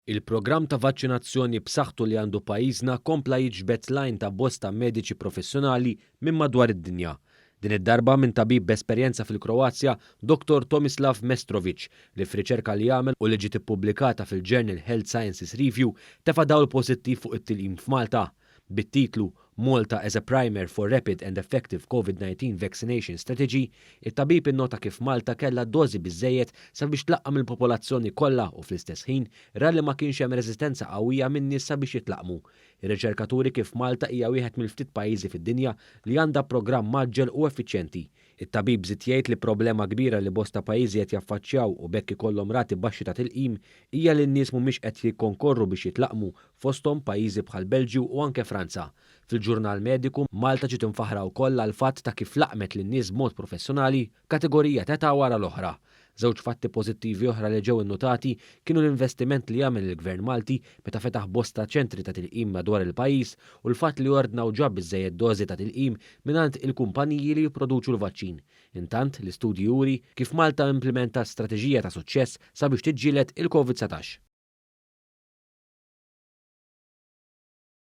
Il-programm ta' vaċċinazzjoni b'saħħtu li għandu pajjiżna kompla jiġbed lajn ta' bosta mediċi professjonali minn madwar id-dinja. Din id-darba minn tabib b'esperjenza fil-Kroazja, Dr. Tomislav Mestrovic, li f'riċerka li jagħmel u li ġiet ippubblikata fil-Journal Health Sciences Review tefa' dawl pożittiv fuq it-tilqim f'Malta. Bit-titlu Malta as a Primer for Rapid and Effective COVID-19 Vaccination Strategy, it-tabib innota kif Malta kellha dożi biżżejjed sabiex tlaqqam il-popolazzjoni kollha u fl-istess ħin ra li ma kienx hemm reżistenza qawwija minn nies sabiex jitlaqmu. Ir-riċerkaturi kif Malta hija wieħed mill-ftit pajjiżi fid-dinja li għandha programm maġġel u effiċjenti. It-tabib żied jgħid li problema kbira li bosta pajjiżi qed jaffaċċjaw u bekk ikollhom rati baxxi ta' tilqim hija li n-nies mhumiex qed jikkonkorru biex jitlaqmu fosthom pajjiżi bħal Belġju u anke Franza. Fil-ġurnal mediku, Malta ġiet infaħra wkoll għal fatt ta' kif laqmet lin-nies b'mod professjonali kategorija ta' wara l-oħra. Żewġ fatti pożittivi oħra li ġew innotati kienu l-investiment li jagħmel il-Gvern Malti meta fetaħ bosta ċentri ta' tilqim madwar il-pajjiż u l-fatt li ordnaw ġab biżżejjed dożi ta' tilqim mingħand il-kumpaniji li jipproduċu l-vaċċin. Intant l-istudji juri kif Malta implementa strateġija ta' suċċess sabiex tiġġieled il-COVID-19.